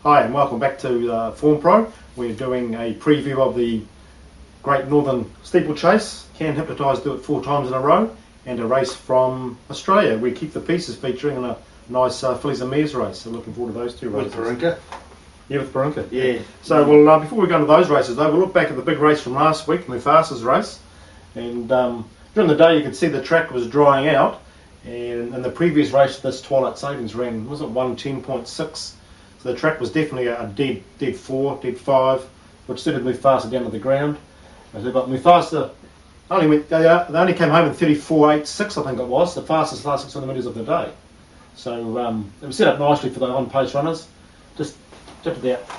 Hi and welcome back to Form Pro. We're doing a preview of the Great Northern Steeplechase. Can Hypnotise do it 4 times in a row, and a race from Australia. We keep the pieces featuring in a nice fillies and mares race. So looking forward to those 2 races. With Barinka? Yeah, with Barinka. Yeah. So we'll before we go into those races though, we'll look back at the big race from last week, Mufasa's race. And during the day you could see the track was drying out. And in the previous race, this Twilight Savings ran, was it 110.6? So the track was definitely a dead 4, dead 5, which suited Mufasa down to the ground. But Mufasa they only came home in 34.86, I think it was, the fastest last 600 metres of the day. So it was set up nicely for the on-pace runners. Just tipped it out,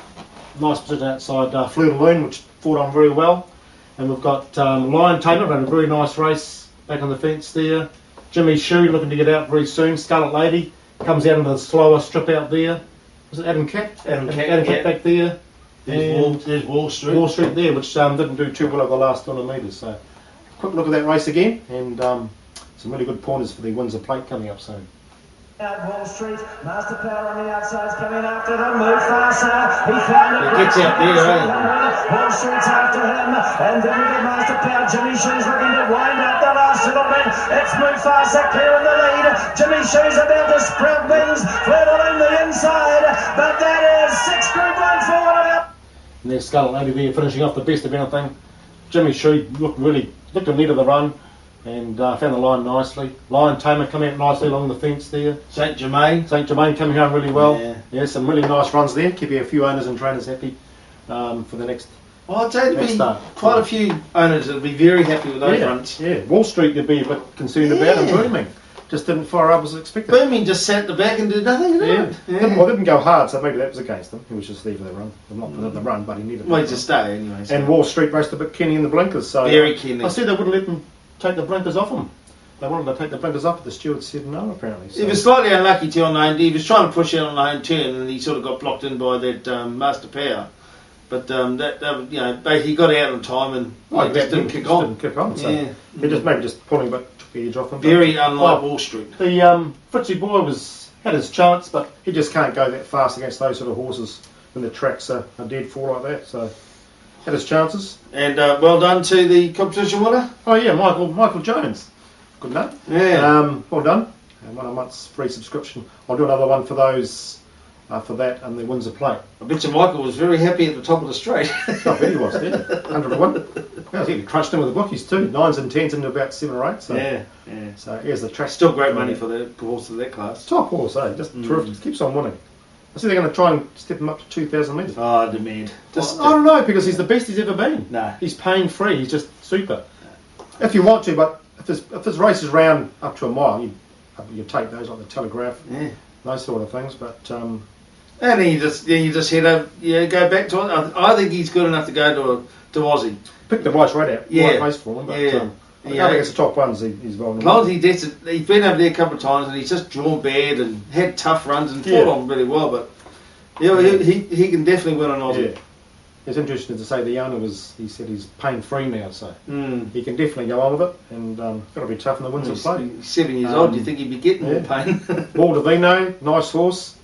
nice position outside Fleur de Lune, which fought on very well. And we've got Lion Tamer ran a very nice race back on the fence there. Jimmy Shoe looking to get out very soon. Scarlet Lady comes out into the slower strip out there. Was it Adam Cat? Adam Cat back there. There's Wall Street. Wall Street there, which didn't do too well over the last 100 metres. So, quick look at that race again, and some really good pointers for the Windsor Plate coming up soon. Out Wall Street, Master Power on the outside's coming after them. Mufasa, he found it. He gets out there, Wall Street's after him, and then we get Master Power. Jimmy Shoe's looking to wind up the last little bit. It's Mufasa clear in the lead. Jimmy Shoe's about to spread wings, Fleur de Lune the inside, but that is 6 Group 1 forward about. And there's Scarlet Lady there finishing off the best of anything. Jimmy Shoe looked a neat of the run. And found the line nicely. Lion Tamer coming out nicely along the fence there. Saint Germain coming home really well. Yeah, some really nice runs there. Keeping a few owners and trainers happy for the next. Well, I'd say there'd be quite a few owners that'd be very happy with those runs. Yeah, Wall Street they'd be a bit concerned about, and Booming just didn't fire up as expected. Booming just sat at the back and did nothing. Didn't go hard, so maybe that was against him. He was just there for the run. I'm not for the run, but he needed. Well, to stay anyway. So. And Wall Street raced a bit Kenny in the blinkers, so very Kenny. I said they wouldn't let them take the blinkers off him. They wanted to take the blinkers off, but the steward said no, apparently. So. He was slightly unlucky too on the home. He was trying to push out on the home turn, and he sort of got blocked in by that Master Power. But he got out on time and just didn't kick on. So he just pulling, but took the edge off him. Very unlike Wall Street. The Fritzy Boy had his chance, but he just can't go that fast against those sort of horses when the tracks are dead for like that. So. Had his chances. And well done to the competition winner. Oh yeah, Michael Jones. Good name. Yeah. Well done. And 1 month's free subscription. I'll do another one for those, for that and the Windsor Plate. I bet you Michael was very happy at the top of the straight. I bet he was, yeah. 100 to 1. Yeah, I think he crunched him with the bookies too. 9s and 10s into about 7 or 8. So. Yeah. So here's the track. Still great money for the horse of that class. Top horse, eh? Just terrific. Just keeps on winning. I see they're going to try and step him up to 2,000 metres. Oh, demand. I don't know, because he's the best he's ever been. No. He's pain free. He's just super. If you want to, but if his race is round up to a mile, you take those like the Telegraph, those sort of things. But and then you just head over, go back to it. I think he's good enough to go to Aussie. Pick the right out, right race for him. But I think it's the top ones. He's well. Well, he's been over there a couple of times and he's just drawn bad and had tough runs and fought on really well. But he can definitely win an Aussie. Yeah. It's interesting to say the owner he said he's pain free now, so he can definitely go on with it, and got to be tough in the Windsor Plate. He's 7 years old. Do you think he'd be getting more pain? Baldovino, nice horse,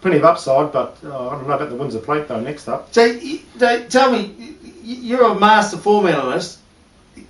plenty of upside, but I don't know about the Windsor Plate though. Next up, so tell me, you're a master form analyst.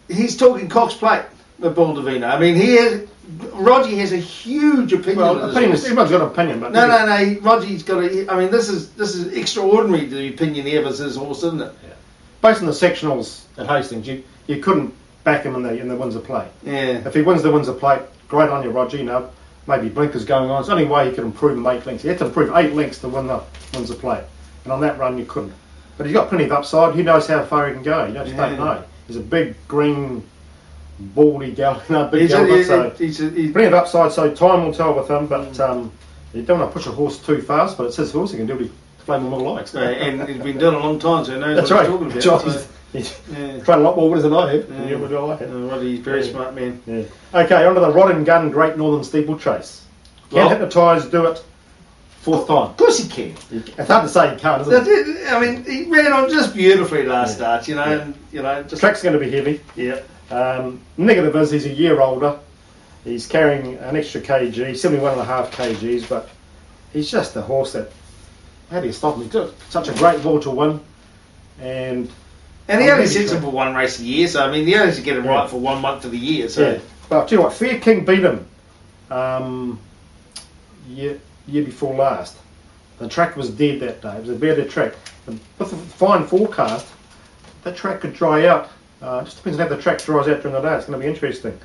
He's talking Cox Plate with Baldovino. I mean, Roger has a huge opinion. Well, everyone's got an opinion, but no. Roger's got a. I mean, this is extraordinary, the opinion he has his horse, isn't it? Yeah. Based on the sectionals at Hastings, you couldn't back him in the Windsor Plate. Yeah. If he wins the Windsor Plate, great on you, Roger. Maybe blinkers going on. It's the only way he could improve him 8 lengths. He had to improve 8 lengths to win the Windsor Plate, and on that run you couldn't. But he's got plenty of upside. He knows how far he can go. You just don't know. He's a big green. Baldy gallop, big gallop, so he's plenty of upside, so time will tell with him, but you don't want to push a horse too fast, but it's his horse, he can do what he flame him all likes. And he's been doing it a long time, so he knows That's what right. he's talking about. He's trained a lot more winners than I have, and I like it. Roddy's a very smart man. Yeah. Okay, on to the Rod and Gun Great Northern Steeplechase. Can Hypnotise do it 4th time? Of course he can. It's hard to say he can't, isn't it? I mean, he ran on just beautifully last start, and just track's going to be heavy. Yeah. Negative is he's a year older. He's carrying an extra kg, 71.5 kgs, but he's just a horse that how do you stop him? He's got such a great ball to win, and he only sets him for one race a year, so I mean, he only has to get him right for 1 month of the year. So, but I'll tell you what, Fair King beat him year before last. The track was dead that day. It was a better track. And with the fine forecast, that track could dry out. It just depends on how the track dries out during the day. It's going to be interesting.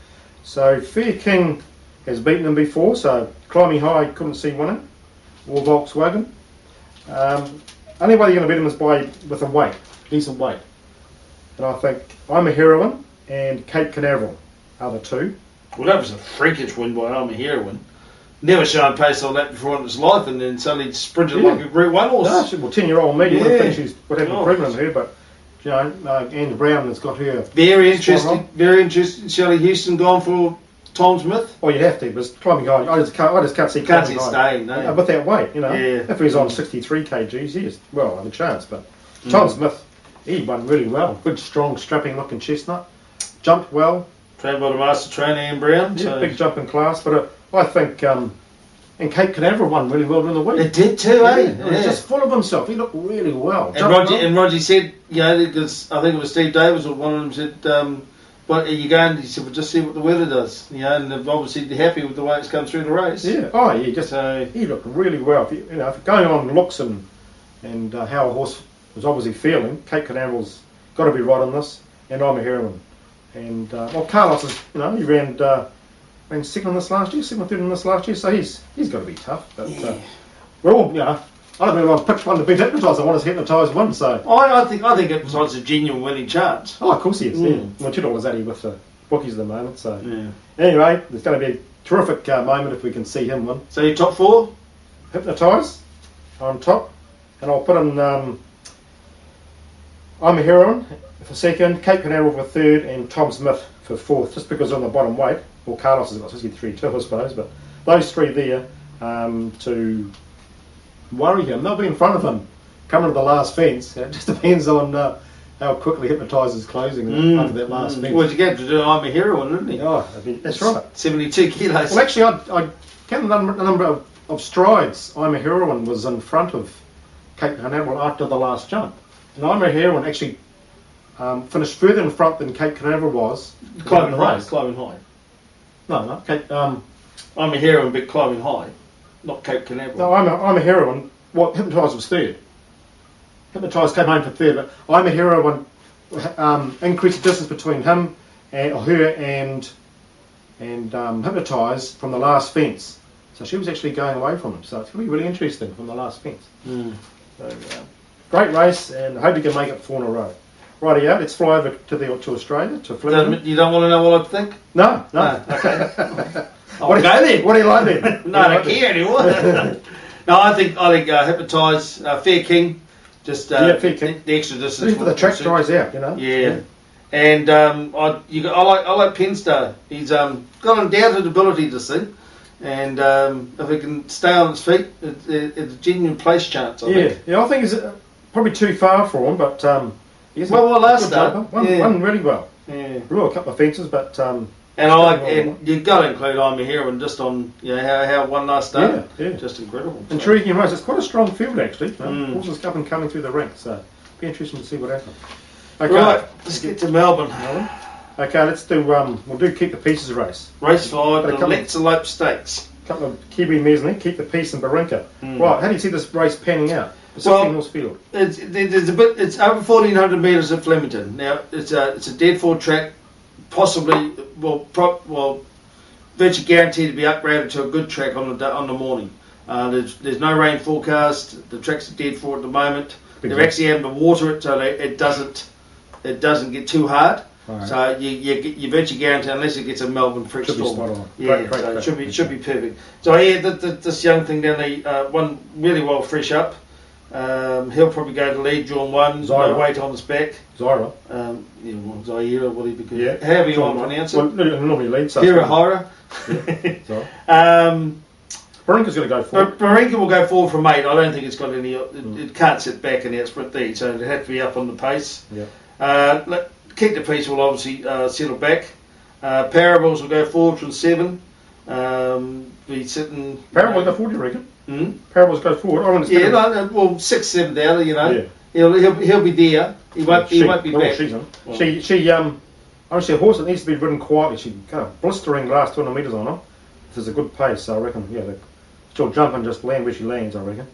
So Fair King has beaten him before, so Climbing High couldn't see winning, or Volkswagen. Only way you're going to beat him is with a weight, decent weight. And I think I'm a Heroine and Cape Canaveral are the two. Well, that was a freakish win by I'm a Heroine. Never shown pace on that before in his life, and then suddenly sprinted like a Group 1 horse. No, well, 10-year-old me, you would think she's would have improvement in her, but you know, Anne Brown has got her. Very interesting. Very interesting. Shelley Houston gone for Tom Smith. Oh, you'd have to, but Climbing High, I just can't see Climbing High staying. No. With that weight, you know. Yeah. If he was on 63 kgs, yes, well, I have a chance. But Tom Smith, he won really well. Good, strong, strapping-looking chestnut. Jumped well. Trained by the master trainer Anne Brown. Yeah, So. big jump in class. But I think, and Cape Canaveral won really well during the week. It did too, eh? He was just full of himself. He looked really well. And Roger said, you know, because I think it was Steve Davis or one of them said, "What are you going?" He said, "Well, just see what the weather does." You know, and they're obviously happy with the way it's come through the race. Yeah. Oh, yeah. He looked really well. If going on looks and how a horse was obviously feeling, Cape Canaveral's got to be right on this, and I'm a Heroine. And Carlos is, he ran second in this last year, second or third in this last year, so he's got to be tough. But we're all, I don't really want to pick one to beat Hypnotise. I want us to Hypnotise one. So I think Hypnotise is a genuine winning chance. Oh, of course he is. Yeah. Well, $2 at with the bookies at the moment. So anyway, there's going to be a terrific moment if we can see him win. So your top four? Hypnotise on top, and I'll put in I'm a Heroine for second, Cape Canaveral for third, and Tom Smith for fourth. Just because on the bottom weight, well, Carlos has got 63 too, I suppose. But those three there to worry him. They'll be in front of him coming to the last fence. It just depends on how quickly Hypnotise is closing after that last fence. Well, you get to do I'm a Heroine, didn't he? Oh, that's right. 72 kilos. Well, actually, I counted the number of strides I'm a Heroine was in front of Cape Canaveral after the last jump. And I'm a Heroine actually finished further in front than Cape Canaveral was. Climbing High. No, Cape. I'm a Heroine, but Climbing High. Not Cape Canaveral. No, I'm a Heroine. Well, Hypnotise was third. Hypnotise came home for third, but I'm a Heroine increased the distance between him and her and Hypnotise from the last fence. So she was actually going away from him. So it's going to be really interesting from the last fence. So great race, and I hope you can make it 4 in a row. Righty out, let's fly over to Australia, to Flemington. You don't want to know what I think? No. Okay. I'll go then. What do you like then? No, I don't care anymore. No, I think Hypnotise, Fair King, just Fair King. The extra distance. For the track dries out, Yeah. And I like Penstar. He's got undoubted ability to sing, and if he can stay on his feet, it's a genuine place chance. I think. Yeah, I think it's probably too far for him, but last start won really well. Yeah, Blew a couple of fences, but and you've got to include I'm a Heroine just on how one last start. Yeah. Just incredible. Intriguing race. It's quite a strong field actually. Horses up and coming through the ranks, so be interesting to see what happens. Okay, right, let's get to Melbourne. Okay, let's do. We'll do Keep the Pieces race. Race 5, the Let's Stakes. A couple of Kiwi Mesney, Keep the Peace and Barinka. Right, how do you see this race panning out? Horse field. It's over 1,400 metres at Flemington. Now it's a dead fall track, possibly virtually guaranteed to be upgraded to a good track on the morning. There's no rain forecast. The track's dead fall at the moment. They're actually having to water it so it doesn't get too hard. Right. So you virtually guarantee unless it gets a Melbourne freak storm. Great, so it should be perfect. So this young thing down there won really well fresh up. He'll probably go to lead John 1, Zyra. no weight on his back. Zyra. Zaira, what he became. However you want to pronounce it. Well, normally leads. Hira. Barinka's going to go forward. Barinka will go forward from 8. I don't think it's got any. It can't sit back in the outsprint D, so it'd have to be up on the pace. Yeah. Keep the Peace will obviously settle back. Parables will go forward from 7. Be sitting. Parables go forward, you reckon? Parables go forward. I want to Yeah, no, well, 6th, 7th out, you know. Yeah. He'll be there. He won't be back. She's in. Well. She honestly, a horse that needs to be ridden quietly. She kind of blistering last 200 metres on her. There's a good pace, so I reckon. Yeah, she'll jump and just land where she lands. I reckon,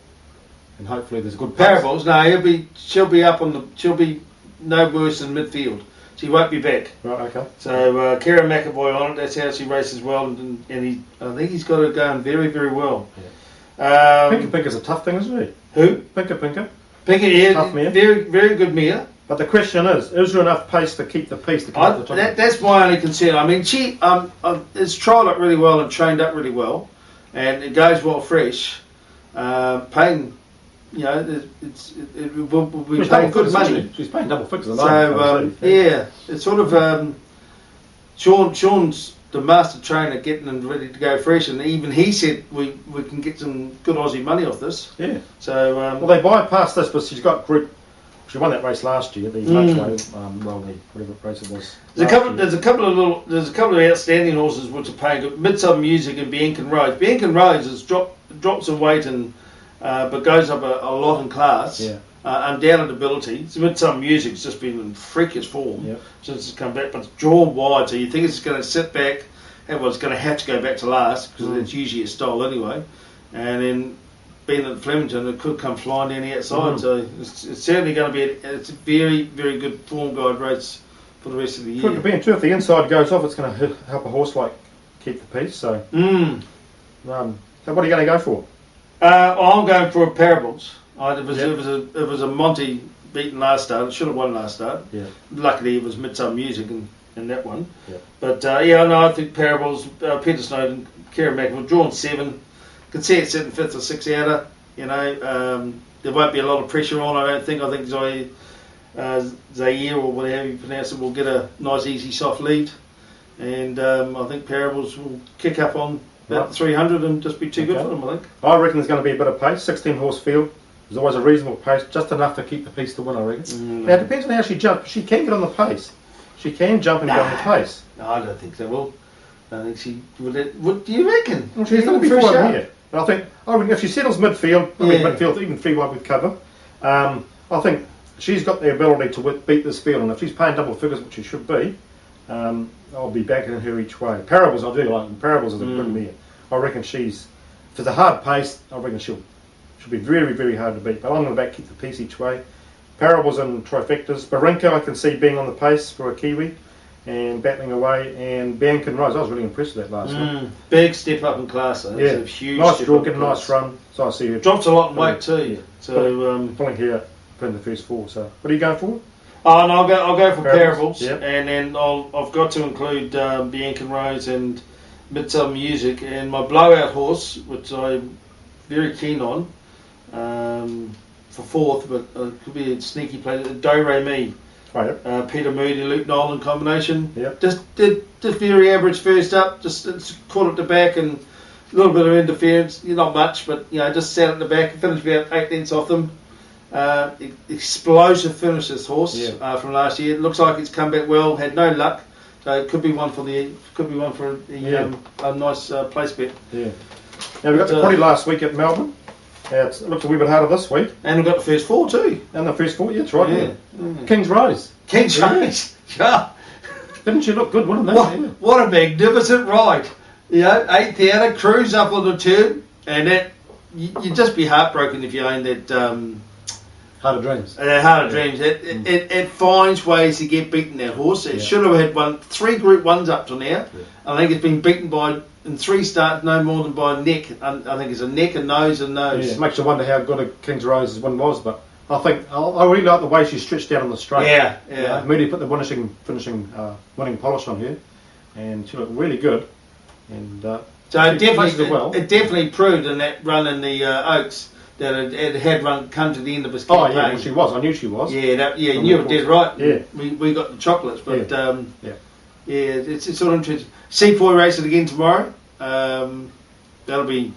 and hopefully there's a good pace. Parables, no, she'll be up on the. She'll be no worse than midfield. She won't be back. Right. Okay. So Kieran McAvoy on it. That's how she races well, and I think he's got her going very, very well. Yeah. Pinker's a tough thing, isn't he? Who? Pinker. Pinker, yeah, Tough mare. very, very good mare. But the question is there enough pace to keep the piece to come up the top? That's my only concern. I mean, she has trialled it really well and trained up really well, and it goes well fresh. Paying, you know, it will be She's paying good figures, money. isn't she? She's paying double figures. So yeah, it's sort of Sean's the master trainer getting them ready to go fresh, and even he said we can get some good Aussie money off this. Yeah. So well, they bypassed this, but she's got group. She won that race last year, the Luchway, whatever race it was. There's a couple of outstanding horses which are paying good. Midsummer Music and Biancan Rose. Biancan Rose has dropped some weight and but goes up a lot in class. Yeah. Undoubted ability. Midsummer Music's just been in freakish form since it's come back, but it's drawn wide, so you think it's going to sit back. Well, it's going to have to go back to last because it's usually a style anyway, and then. Being at Flemington, it could come flying down the outside, so it's certainly going to be it's a very, very good form guide race for the rest of the year. Could be too. If the inside goes off, it's going to help a horse like keep the peace. So, so what are you going to go for? I'm going for a Parables. It was a Monty beaten last start. It should have won last start. Yeah. Luckily, it was Midsummer Music in that one. Yeah. But I think Parables, Peter Snowden, Kieran McAvoy, drawn 7. Could see it sitting 5th or 6th outer. You know, there won't be a lot of pressure on. I don't think. I think Zaire or whatever you pronounce it will get a nice, easy, soft lead, and I think Parables will kick up on about 300 and just be too good for them. I think. I reckon there's going to be a bit of pace. 16 horse field. There's always a reasonable pace, just enough to keep the piece to win. I reckon. Now it depends on how she jumps. She can get on the pace. She can jump and get on the pace. No, I don't think so. Well, I think she would. What do you reckon? Well, she's going to be fine here. But I think if she settles midfield, midfield even 3 wide with cover, I think she's got the ability to beat this field. And if she's paying double figures, which she should be, I'll be backing her each way. Parables, I do like. Parables is a good mare. I reckon if it's a hard pace, I reckon she'll be very, very hard to beat. But I'm going to keep the piece each way. Parables and trifectas. Barinka, I can see being on the pace for a Kiwi and battling away, and Biancan Rose. I was really impressed with that last one. Big step up in class. It's a huge nice step draw, up get a nice run. So I see her drops a lot in weight too. Yeah. So pulling here in the first 4. So what are you going for? And I'll go for Parables, yep. And then I've got to include Biancan Rose and Midsummer Music, and my blowout horse, which I'm very keen on for 4th, but it could be a sneaky play. Do Re Mi. Oh, Peter Moody, Luke Nolan combination. Yep. Just very average first up. Just caught at the back and a little bit of interference. Not much, but just sat at the back and finished about 8 lengths off them. Explosive finish this horse from last year. It looks like it's come back well. Had no luck, so it could be one for a nice place bet. Yeah. Now we got the quaddy last week at Melbourne. It looks a wee bit harder this week. And we've got the first 4 too. And the first 4, that's right. Yeah. King's Rose. King's Rose. Yeah. Didn't she look good? What a magnificent ride. 8th outer, cruise up on the turn, and that you'd just be heartbroken if you owned that. Heart of Dreams. Heart of Dreams. It finds ways to get beaten, that horse. It should have had 3 Group 1s up to now. Yeah. I think it's been beaten in 3 starts, no more than by a neck. I think it's a neck, a nose, and nose. Yeah, it makes you wonder how good a King's Rose's win was, but I think I really like the way she stretched out on the straight. Yeah. Moody put the finishing winning polish on her, and she looked really good. And so it definitely proved in that run in the Oaks that it had come to the end of his campaign. Oh yeah, well, she was. I knew she was. Yeah, you knew it did right. Yeah, we got the chocolates, but it's sort of interesting. Sepoy racing again tomorrow. That'll be.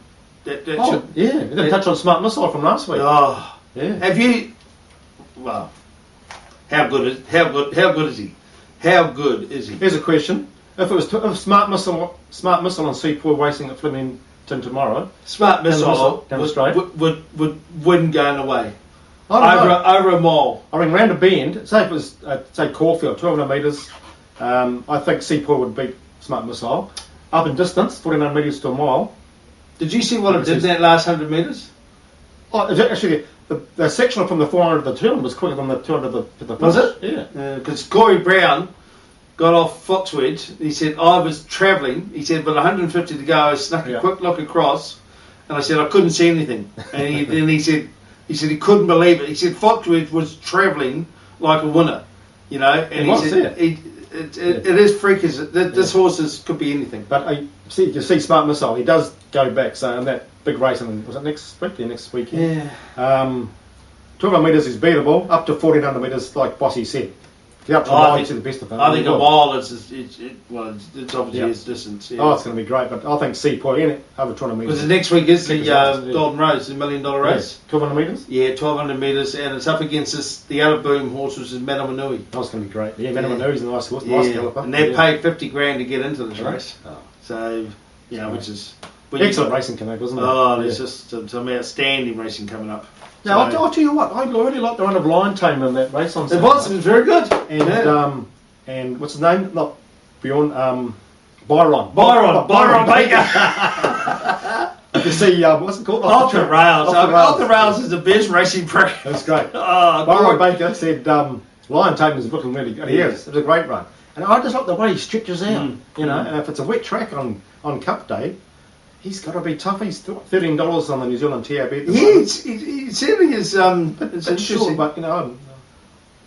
We didn't touch on Smart Missile from last week. Oh, yeah. Have you? Well, how good is he? How good is he? Here's a question: if Smart Missile and Sepoy racing at Tim tomorrow. Smart Missile Down straight. would win going away. I don't know. Over a mile. I mean, round a bend, say if it was, say Caulfield, 1200 metres, I think Sepoy would beat Smart Missile. Up in distance, 49 metres to a mile. Did you see what it did in that last 100 metres? Oh, actually, the sectional from the 400 to the 200 was quicker than the 200 to the finish. Was it? Yeah. Because Corey Brown got off Foxwedge. He said, I was travelling. He said, with 150 to go, I snuck a quick look across. And I said, I couldn't see anything. And he said he couldn't believe it. He said Foxwedge was travelling like a winner. You know, and he said, it is freakish. This horse could be anything. But you see Smart Missile, he does go back. So in that big race, was it next week? Yeah, next weekend. Yeah. 1200 metres is beatable, up to 1400 metres, like Bossy said. If you're up to a mile, you see the best of it. I think a mile it's obviously his distance. Yeah. Oh, it's going to be great, but I think Sepoy in it, over 200 metres. Because the next week is the Golden Rose, the $1 million race. 1200 metres? Yeah, 1200 metres, and it's up against the other boom horse, which is Manamanui. Oh, it's going to be great. Yeah, Manamanui is a nice horse, Yeah. nice galloper. And they paid $50,000 to get into this Right. race. Oh. So, yeah, which is... Excellent racing coming up, wasn't it? Oh, there's just some outstanding racing coming up. Now, I'll tell you what, I really like the run of Lion Tamer in that race on It was very good. And what's his name? Not Bjorn, Byron. Byron Baker. You see, what's it called? Off the rails. Off the rails is the best racing prick. That's great. Oh, Byron Baker said Lion Tamer's looking really good. He is. It was a great run. And I just like the way he stretches out, you know, and if it's a wet track on Cup Day, he's got to be tough. He's $13 on the New Zealand TAB. He certainly is. It's It's short, interesting. but you know,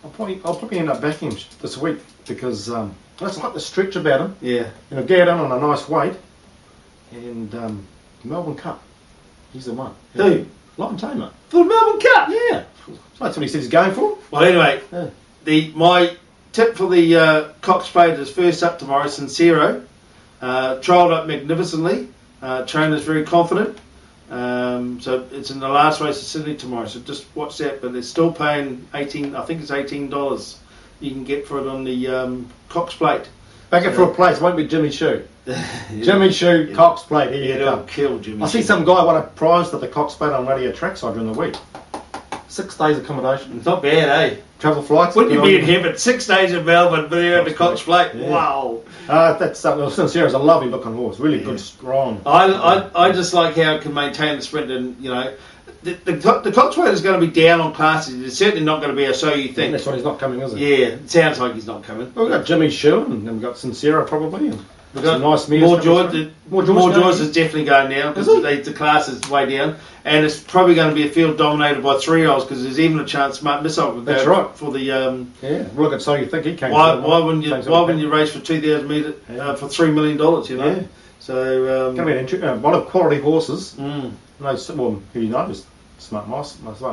I'll probably end up backing him this week because I just like the stretch about him. Yeah. You know, get on a nice weight, and Melbourne Cup, he's the one. Who? Lion Tamer. For the Melbourne Cup. Yeah, that's what he says he's going for. Well, anyway, Yeah. my tip for the Cox Plate is first up tomorrow. Sincero, trialled up magnificently. Trainer's very confident. So it's in the last race of Sydney tomorrow. So just watch that. But they're still paying $18. I think it's $18. You can get for it on the Cox Plate. Back it for a place. Won't be Jimmy Shue. Jimmy Shue, Cox Plate. Here you It'll go. kill Jimmy. I see some guy won a prize at the Cox Plate on Radio Trackside during the week. 6 days accommodation, It's not bad, eh? travel flights. Wouldn't you be in heaven? 6 days in Melbourne, but you're at the Cox Plate. Yeah. Wow. That's Sincero's a lovely looking horse. Really good, strong. I just like how it can maintain the sprint, and you know, the Cox Plate is going to be down on classes. It's certainly not going to be a so you And think. that's why he's not coming, is it? Yeah, it sounds like he's not coming. Well, we've got Jimmy Shue and we've got Sincero probably. And We've got some nice mares more coming George. through. More going. George is definitely going down Is it? because the class is way down, and it's probably going to be a field dominated by 3-year-olds because there's even a chance Smart Missile could That's go right. for the. Yeah, look at So You Think he came. Why through, wouldn't you? Same sort Why of wouldn't you race for 2,000 metres for $3 million? You know. Yeah. So. Going to be a lot of quality horses. Mm. No, well, who knows? Smart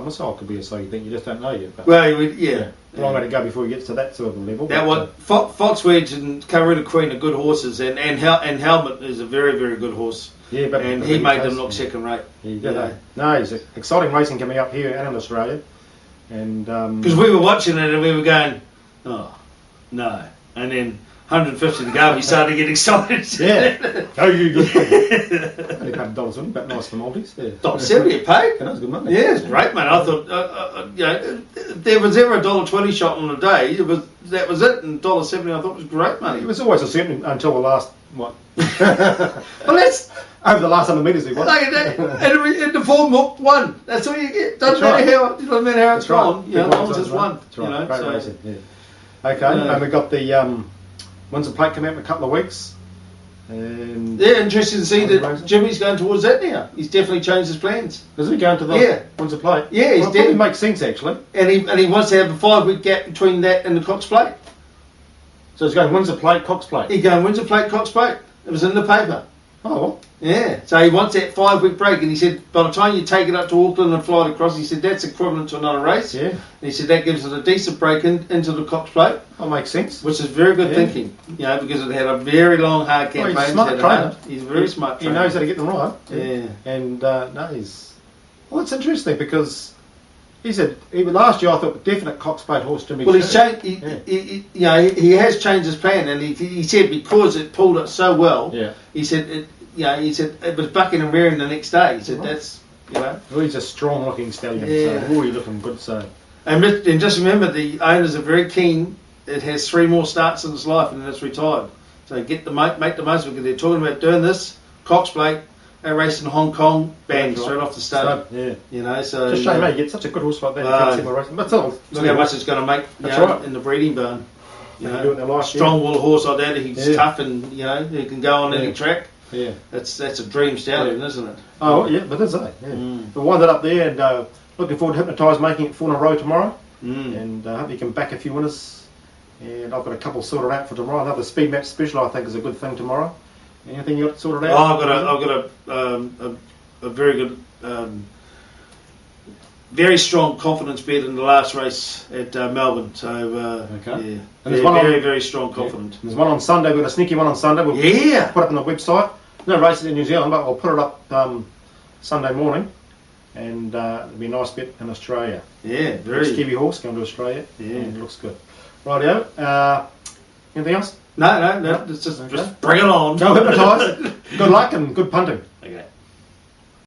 Missile could be a So You Think. You just don't know yet. But Well, yeah. a long way to go before he gets to that sort of level. That one, Foxwedge and Karuna Queen are good horses, and Helmet is a very, very good horse. Yeah, but And he made them look second rate. Yeah, no, he's exciting racing coming up here and in Australia. And Because we were watching it and we were going, oh, no. And then 150 to go, we started getting excited. yeah, oh, you good thing. Only paid $1.20, but nice for Maltese. Yeah. $1.70 it paid. That was good money. Yeah, it's great, mate. I thought, you know, if there was ever a $1.20 shot on a day, that was it, and $1.70 I thought was great money. It was always a certain until the last Well, that's over the last 100 metres he won. like that. And the form hook won. That's all you get. Doesn't That's matter right. how. Doesn't matter how it's That's right. gone. You know, as long as it's won. That's You right. know. Great So, racing. Yeah. Okay, and we got the Windsor Plate come out in a couple of weeks. And yeah, interesting to see Aussie that racing. Jimmy's going towards that now. He's definitely changed his plans, is he going to the Yeah. Windsor Plate? Yeah, he's well, it probably dead. makes sense actually. and he wants to have a 5-week gap between that and the Cox Plate. So he's going Windsor Plate, Cox Plate. He's going Windsor Plate, Cox Plate. It was in the paper. Oh well. Yeah, so he wants that 5-week break, and he said by the time you take it up to Auckland and fly it across, he said that's equivalent to another race. Yeah. And he said that gives it a decent break into the Cox Plate, That makes sense. which is very good Yeah. thinking, you know, because it had a very long, hard Well, campaign. he's a smart It's had a trainer. He's a very smart He trainer. knows how to get them right. Yeah. And no, he's. Well, it's interesting because He said last year I thought definite Cox Plate horse to me. Well, he's changed. Yeah. He has changed his plan, and he said because it pulled it so well. Yeah. He said it was bucking and rearing the next day. He said that's Well, he's a strong looking stallion. Yeah. So he's looking good. So. And just remember, the owners are very keen. It has 3 more starts in its life, and then it's retired. So make the most of it. Because they're talking about doing this Cox Plate. A race in Hong Kong, bang, That's right. straight off the start. Yeah. You know, so It's a shame, mate. You get such a good horse like that. You can't see more racing. But still, look how much it's going to make That's right. in the breeding barn. You They know, do it in their life, strong wool horse like that. He's Yeah. tough, and he can go on any track. Yeah. That's a dream stallion, isn't it? Oh, yeah, but that's it. Yeah. We'll wind that up there, and looking forward to Hypnotise making it 4 in a row tomorrow. And I hope you can back a few winners. And I've got a couple sorted out for tomorrow. Another speed match special I think is a good thing tomorrow. Anything you got sorted out? I've got a very good, very strong confidence bet in the last race at Melbourne. So Okay. yeah, And there's one very strong confident. There's one on Sunday. We've got a sneaky one on Sunday. We'll Yeah. put it up on the website. No races in New Zealand, but I'll put it up Sunday morning. And it'll be a nice bet in Australia. Yeah, It's very. Kiwi horse going to Australia. Yeah. And it looks good. Rightio. Anything else? No, it's just bring it on. Go Hypnotise. Good luck and good punting.